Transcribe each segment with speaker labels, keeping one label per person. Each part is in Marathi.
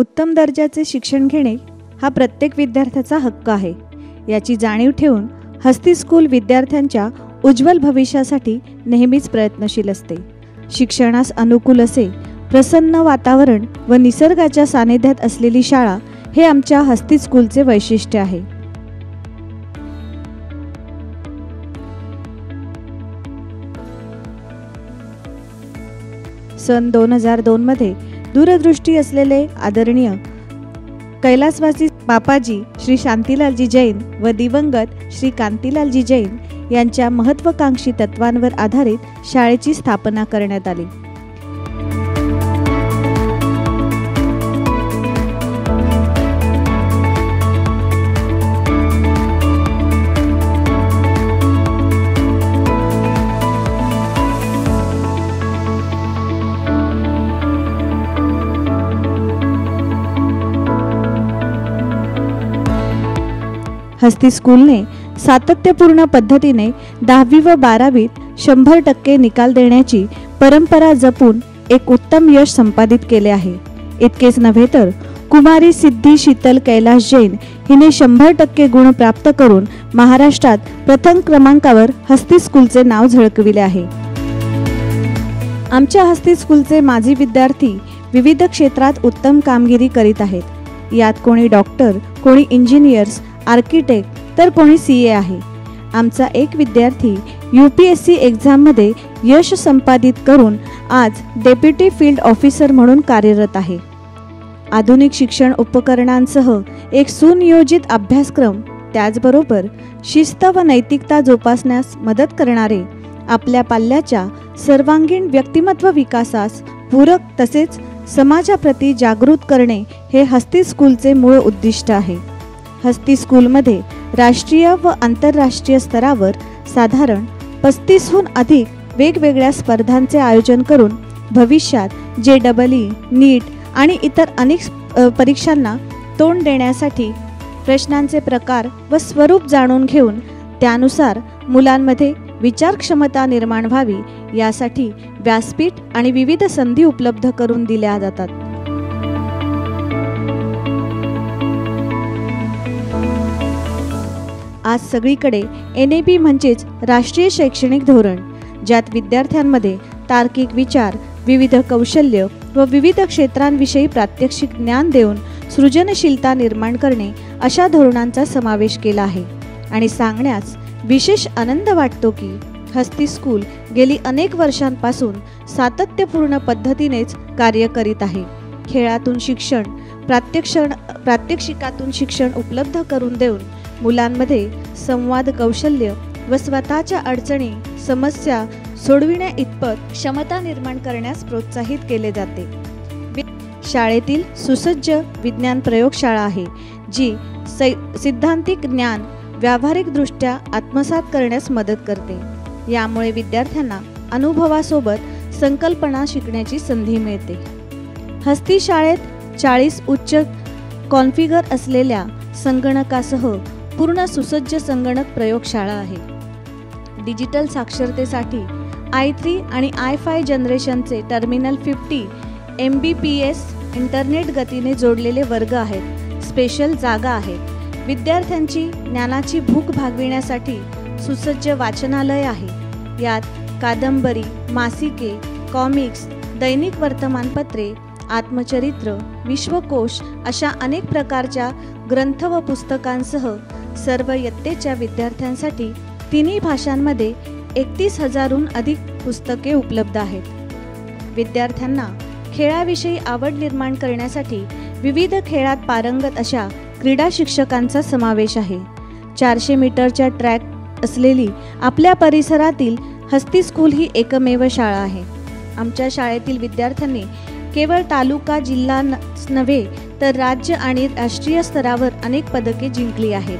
Speaker 1: उत्तम दर्जाचे शिक्षण घेणे हा प्रत्येक विद्यार्थ्याचा हक्क आहे. याची जाणीव ठेवून हस्ती स्कूल विद्यार्थ्यांच्या उज्ज्वल भविष्यासाठी नेहमीच प्रयत्नशील असते. शिक्षणास अनुकूल असे प्रसन्न वातावरण व निसर्गाच्या सानिध्यात असलेली शाळा हे आमच्या हस्ती स्कूलचे वैशिष्ट्य आहे. सन 2002 मध्ये दूरदृष्टी असलेले आदरणीय कैलासवासी बापाजी श्री शांतीलालजी जैन व दिवंगत श्री कांतीलालजी जैन यांच्या महत्त्वाकांक्षी तत्वांवर आधारित शाळेची स्थापना करण्यात आली. हस्ती स्कूलने सातत्यपूर्ण पद्धतीने 10वी व 12वीत 100% निकाल देण्याची परंपरा जपून एक उत्तम यश संपादित केले आहे. इतकेच नव्हे तर कुमारी सिद्धी शीतल कैलास जैन हिने 100% गुण प्राप्त करून महाराष्ट्रात प्रथम क्रमांकावर हस्ती स्कूलचे नाव झळकविले आहे. आमच्या हस्ती स्कूलचे माजी विद्यार्थी विविध क्षेत्रात उत्तम कामगिरी करीत आहेत. यात कोणी डॉक्टर, कोणी इंजिनियर्स, आर्किटेक्ट तर कोणी CA आहे. आमचा एक विद्यार्थी UPSC एक्झाममध्ये यश संपादित करून आज डेप्युटी फील्ड ऑफिसर म्हणून कार्यरत आहे. आधुनिक शिक्षण उपकरणांसह एक सुनियोजित अभ्यासक्रम, त्याचबरोबर शिस्त व नैतिकता जोपासण्यास मदत करणारे, आपल्या पाल्याच्या सर्वांगीण व्यक्तिमत्व विकासास पूरक तसेच समाजाप्रती जागृत करणे हे हस्ती स्कूलचे मूळ उद्दिष्ट आहे. हस्ती स्कूलमध्ये राष्ट्रीय व आंतरराष्ट्रीय स्तरावर साधारण 35हून अधिक वेगवेगळ्या स्पर्धांचे आयोजन करून भविष्यात JEE, नीट आणि इतर अनेक परीक्षांना तोंड देण्यासाठी प्रश्नांचे प्रकार व स्वरूप जाणून घेऊन त्यानुसार मुलांमध्ये विचारक्षमता निर्माण व्हावी यासाठी व्यासपीठ आणि विविध संधी उपलब्ध करून दिल्या जातात. आज सगळीकडे NAP म्हणजेच राष्ट्रीय शैक्षणिक धोरण, ज्यात विद्यार्थ्यांमध्ये तार्किक विचार, विविध कौशल्य व विविध क्षेत्रांविषयी प्रात्यक्षिक ज्ञान देऊन सृजनशीलता निर्माण करणे अशा धोरणांचा समावेश केला आहे. आणि सांगण्यास विशेष आनंद वाटतो की हस्ती स्कूल गेली अनेक वर्षांपासून सातत्यपूर्ण पद्धतीनेच कार्य करीत आहे. खेळातून शिक्षण, प्रात्यक्षिकातून शिक्षण उपलब्ध करून देऊन मुलांमध्ये संवाद कौशल्य व स्वतःच्या अडचणी, समस्या सोडविण्या इतपत क्षमता निर्माण करण्यास प्रोत्साहित केले जाते. शाळेतील सुसज्ज विज्ञान प्रयोगशाळा आहे, जी सिद्धांतिक ज्ञान व्यावहारिकदृष्ट्या आत्मसात करण्यास मदत करते. यामुळे विद्यार्थ्यांना अनुभवासोबत संकल्पना शिकण्याची संधी मिळते. हस्ती शाळेत 40 उच्च कॉन्फिगर असलेल्या संगणकासह पूर्ण सुसज्ज संगणक प्रयोगशाळा आहे. डिजिटल साक्षरतेसाठी i3 आणि i5 जनरेशनचे टर्मिनल 50 Mbps इंटरनेट गतीने जोडलेले वर्ग आहेत. स्पेशल जागा आहेत. विद्यार्थ्यांची ज्ञानाची भूक भागविण्यासाठी सुसज्ज वाचनालय आहे. यात कादंबरी, मासिके, कॉमिक्स, दैनिक वर्तमानपत्रे, आत्मचरित्र, विश्वकोश अशा अनेक प्रकारच्या ग्रंथ व पुस्तकांसह सर्व इयत्तेच्या विद्यार्थ्यांसाठी तिन्ही भाषांमध्ये 31,000हून अधिक पुस्तके उपलब्ध आहेत. विद्यार्थ्यांना खेळाविषयी आवड निर्माण करण्यासाठी विविध खेळात पारंगत अशा क्रीडा शिक्षकांचा समावेश आहे. 400 मीटरच्या ट्रॅक असलेली आपल्या परिसरातील हस्ती स्कूल ही एकमेव शाळा आहे. आमच्या शाळेतील विद्यार्थ्यांनी केवळ तालुका, जिल्हा नव्हे तर राज्य आणि राष्ट्रीय स्तरावर अनेक पदके जिंकली आहेत.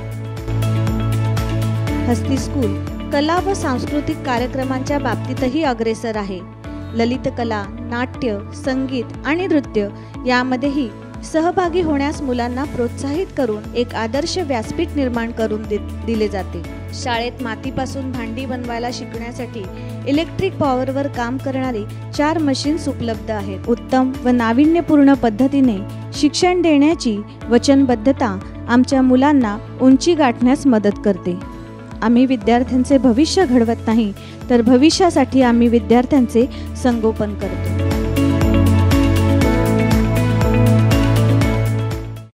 Speaker 1: हस्ती स्कूल कला व सांस्कृतिक कार्यक्रमांच्या बाबतीतही अग्रेसर आहे. ललित कला, नाट्य, संगीत आणि नृत्य यामध्येही सहभागी होण्यास मुलांना प्रोत्साहित करून एक आदर्श व्यासपीठ निर्माण करून दिले जाते. शाळेत मातीपासून भांडी बनवायला शिकण्यासाठी इलेक्ट्रिक पॉवरवर काम करणारी 4 मशीन्स उपलब्ध आहेत. उत्तम व नाविन्यपूर्ण पद्धतीने शिक्षण देण्याची वचनबद्धता आमच्या मुलांना उंची गाठण्यास मदत करते. आम्ही विद्यार्थ्यांचे भविष्य घडवत नाही, तर भविष्यासाठी आम्ही विद्यार्थ्यांचे संगोपन करतो.